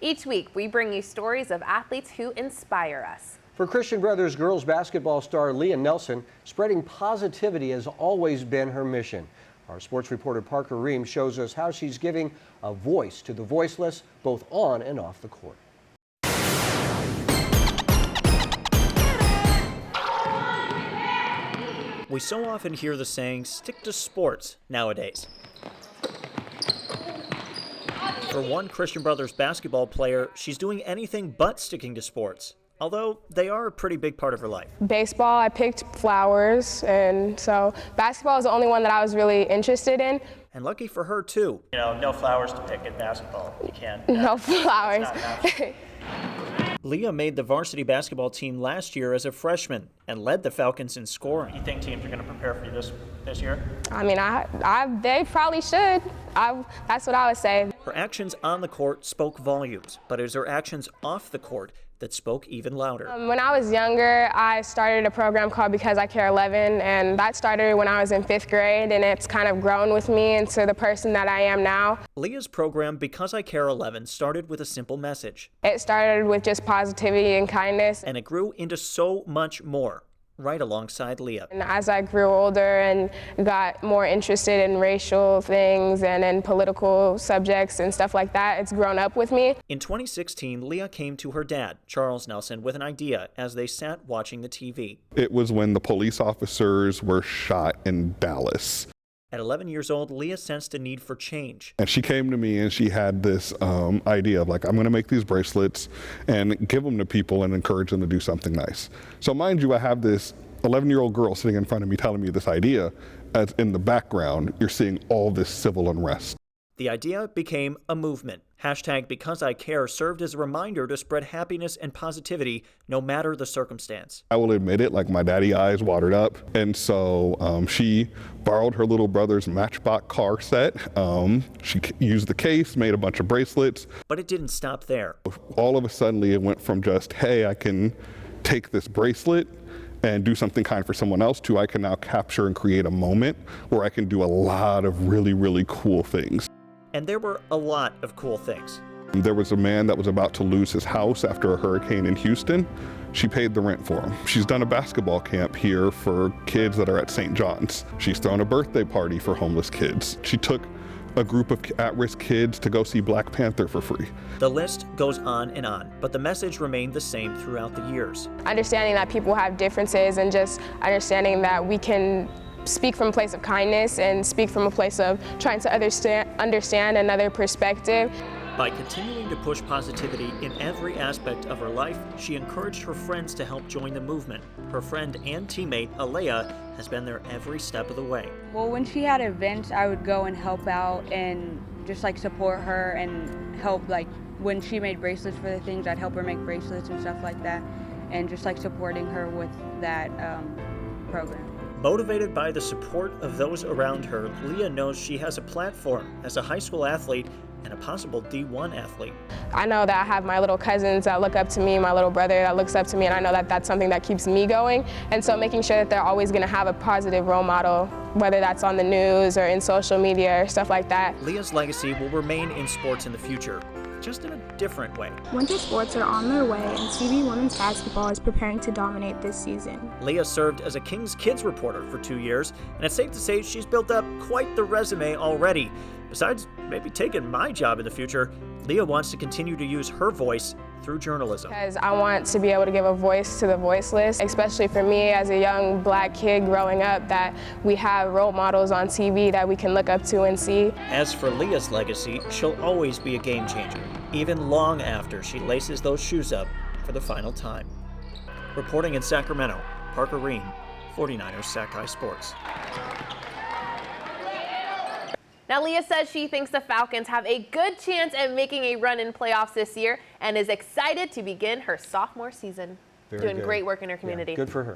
Each week, we bring you stories of athletes who inspire us. For Christian Brothers girls basketball star Leah Nelson, spreading positivity has always been her mission. Our sports reporter Parker Ream shows us how she's giving a voice to the voiceless, both on and off the court. We so often hear the saying, stick to sports, nowadays. For one Christian Brothers basketball player, she's doing anything but sticking to sports, although they are a pretty big part of her life. Baseball, I picked flowers, and so basketball is the only one that I was really interested in. And lucky for her, too. You know, no flowers to pick in basketball. You can't. No flowers. Leah made the varsity basketball team last year as a freshman and led the Falcons in scoring. You think teams are going to prepare for you this year? I mean, they probably should. That's what I would say. Her actions on the court spoke volumes, but it was her actions off the court that spoke even louder. When I was younger, I started a program called Because I Care 11, and that started when I was in 5th grade, and it's kind of grown with me into the person that I am now. Leah's program, Because I Care 11, started with a simple message. It started with just positivity and kindness. And it grew into so much more, right alongside Leah. And as I grew older and got more interested in racial things and in political subjects and stuff like that, it's grown up with me. In 2016, Leah came to her dad, Charles Nelson, with an idea as they sat watching the TV. It was when the police officers were shot in Dallas. At 11 years old, Leah sensed a need for change. And she came to me and she had this idea of like, I'm going to make these bracelets and give them to people and encourage them to do something nice. So mind you, I have this 11-year-old girl sitting in front of me telling me this idea, as in the background, you're seeing all this civil unrest. The idea became a movement. Hashtag Because I Care served as a reminder to spread happiness and positivity no matter the circumstance. I will admit it, like my daddy eyes watered up. And so she borrowed her little brother's Matchbox car set. She used the case, made a bunch of bracelets. But it didn't stop there. All of a sudden, it went from just, hey, I can take this bracelet and do something kind for someone else, to I can now capture and create a moment where I can do a lot of really, really cool things. And there were a lot of cool things. There was a man that was about to lose his house after a hurricane in Houston. She paid the rent for him. She's done a basketball camp here for kids that are at St. John's. She's thrown a birthday party for homeless kids. She took a group of at-risk kids to go see Black Panther for free. The list goes on, but the message remained the same throughout the years. Understanding that people have differences and just understanding that we can speak from a place of kindness and speak from a place of trying to understand another perspective. By continuing to push positivity in every aspect of her life, she encouraged her friends to help join the movement. Her friend and teammate, Leah, has been there every step of the way. Well, when she had events, I would go and help out and just like support her and help, like when she made bracelets for the things, I'd help her make bracelets and stuff like that, and just like supporting her with that program. Motivated by the support of those around her, Leah knows she has a platform as a high school athlete and a possible D1 athlete. I know that I have my little cousins that look up to me, my little brother that looks up to me, and I know that that's something that keeps me going. And so making sure that they're always going to have a positive role model, whether that's on the news or in social media or stuff like that. Leah's legacy will remain in sports in the future, just in a different way. Winter sports are on their way, and CB women's basketball is preparing to dominate this season. Leah served as a King's Kids reporter for 2 years, and it's safe to say she's built up quite the resume already. Besides maybe taking my job in the future, Leah wants to continue to use her voice through journalism. Because I want to be able to give a voice to the voiceless, especially for me as a young black kid growing up, that we have role models on TV that we can look up to and see. As for Leah's legacy, she'll always be a game changer, even long after she laces those shoes up for the final time. Reporting in Sacramento, Parker Ream, 49ers Sac Sports. Now, Leah says she thinks the Falcons have a good chance at making a run in playoffs this year and is excited to begin her sophomore season. Doing great work in her community. Yeah, good for her.